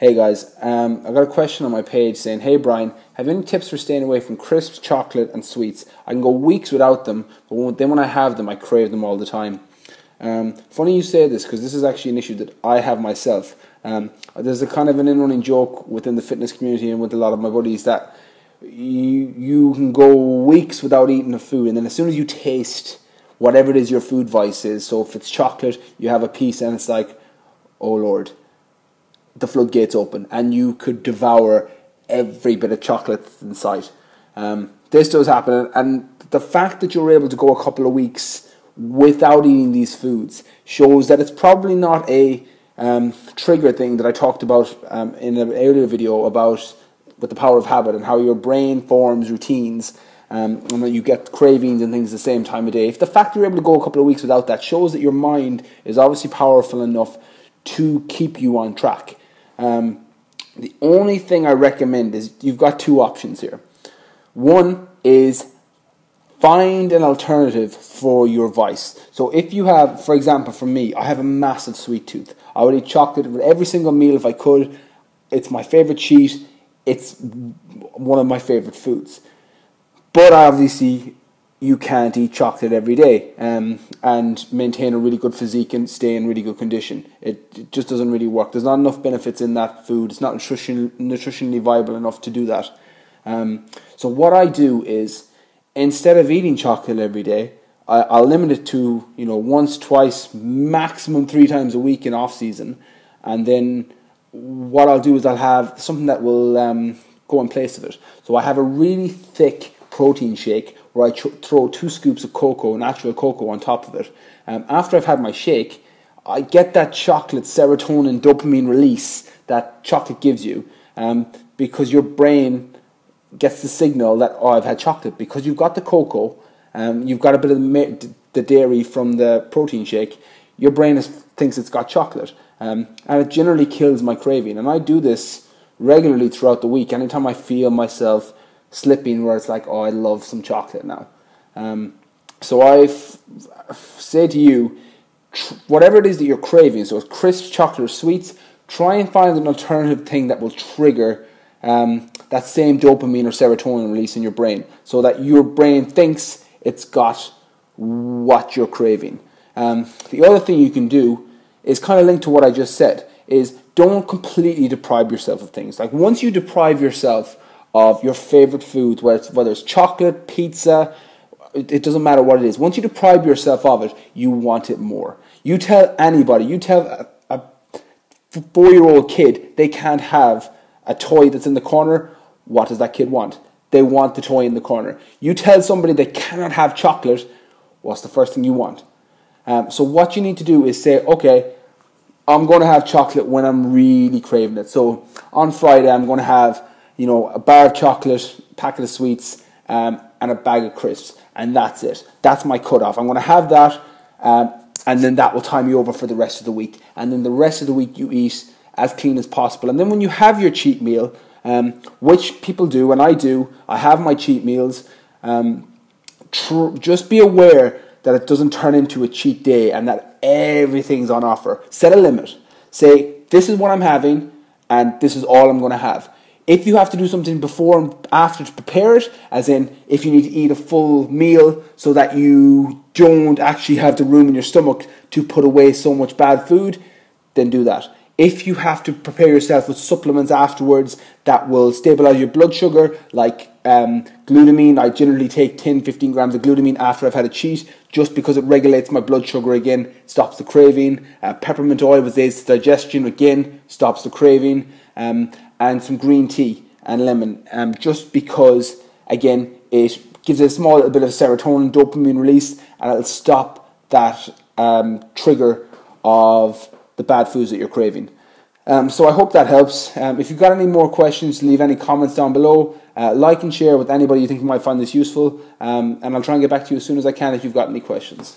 Hey guys, I got a question on my page saying, hey Brian, have you any tips for staying away from crisps, chocolate and sweets? I can go weeks without them, but then when I have them, I crave them all the time. Funny you say this, because this is actually an issue that I have myself. There's a kind of an in-running joke within the fitness community and with a lot of my buddies that you can go weeks without eating a food, and then as soon as you taste whatever it is your food vice is, so if it's chocolate, you have a piece and it's like, oh Lord, the floodgates open and you could devour every bit of chocolate in sight. This does happen, and the fact that you're able to go a couple of weeks without eating these foods shows that it's probably not a trigger thing that I talked about in an earlier video about with the power of habit and how your brain forms routines and that you get cravings and things the same time of day. If the fact you're able to go a couple of weeks without that shows that your mind is obviously powerful enough to keep you on track. The only thing I recommend is you've got two options here. One is find an alternative for your vice. So if you have, for example, for me, I have a massive sweet tooth. I would eat chocolate with every single meal if I could. It's my favorite cheat. It's one of my favorite foods. But obviously, you can't eat chocolate every day and maintain a really good physique and stay in really good condition. It just doesn't really work. There's not enough benefits in that food. It's not nutritionally viable enough to do that. So what I do is, instead of eating chocolate every day, I'll limit it to once, twice, maximum 3 times a week in off season. And then what I'll do is I'll have something that will go in place of it. So I have a really thick protein shake where I throw 2 scoops of cocoa, natural cocoa, on top of it. After I've had my shake, I get that chocolate serotonin dopamine release that chocolate gives you, because your brain gets the signal that, oh, I've had chocolate. Because you've got the cocoa, you've got a bit of the dairy from the protein shake, your brain thinks it's got chocolate. And it generally kills my craving. And I do this regularly throughout the week. Anytime I feel myself slipping where it's like, oh, I love some chocolate now. So I say to you, whatever it is that you're craving, so it's crisps, chocolate or sweets, try and find an alternative thing that will trigger that same dopamine or serotonin release in your brain, so that your brain thinks it's got what you're craving. The other thing you can do is kind of linked to what I just said, is don't completely deprive yourself of things. Like, once you deprive yourself of your favorite foods, whether it's chocolate, pizza, it doesn't matter what it is. Once you deprive yourself of it, you want it more. You tell anybody, you tell a 4-year-old kid they can't have a toy that's in the corner, what does that kid want? They want the toy in the corner. You tell somebody they cannot have chocolate, what's the first thing you want? So what you need to do is say, okay, I'm going to have chocolate when I'm really craving it. So on Friday, I'm going to have a bar of chocolate, packet of sweets, and a bag of crisps, and that's it. That's my cutoff. I'm going to have that, and then that will tie me over for the rest of the week. And then the rest of the week you eat as clean as possible. And then when you have your cheat meal, which people do, and I do, I have my cheat meals, just be aware that it doesn't turn into a cheat day and that everything's on offer. Set a limit. Say, this is what I'm having, and this is all I'm going to have. If you have to do something before and after to prepare it, as in if you need to eat a full meal so that you don't actually have the room in your stomach to put away so much bad food, then do that. If you have to prepare yourself with supplements afterwards that will stabilize your blood sugar, like glutamine, I generally take 10-15 grams of glutamine after I've had a cheat, just because it regulates my blood sugar again, stops the craving. Peppermint oil with aids digestion, again, stops the craving. And some green tea and lemon, just because, again, it gives it a small little bit of serotonin, dopamine release, and it'll stop that trigger of the bad foods that you're craving. So I hope that helps. If you've got any more questions, leave any comments down below. Like and share with anybody you think might find this useful, and I'll try and get back to you as soon as I can if you've got any questions.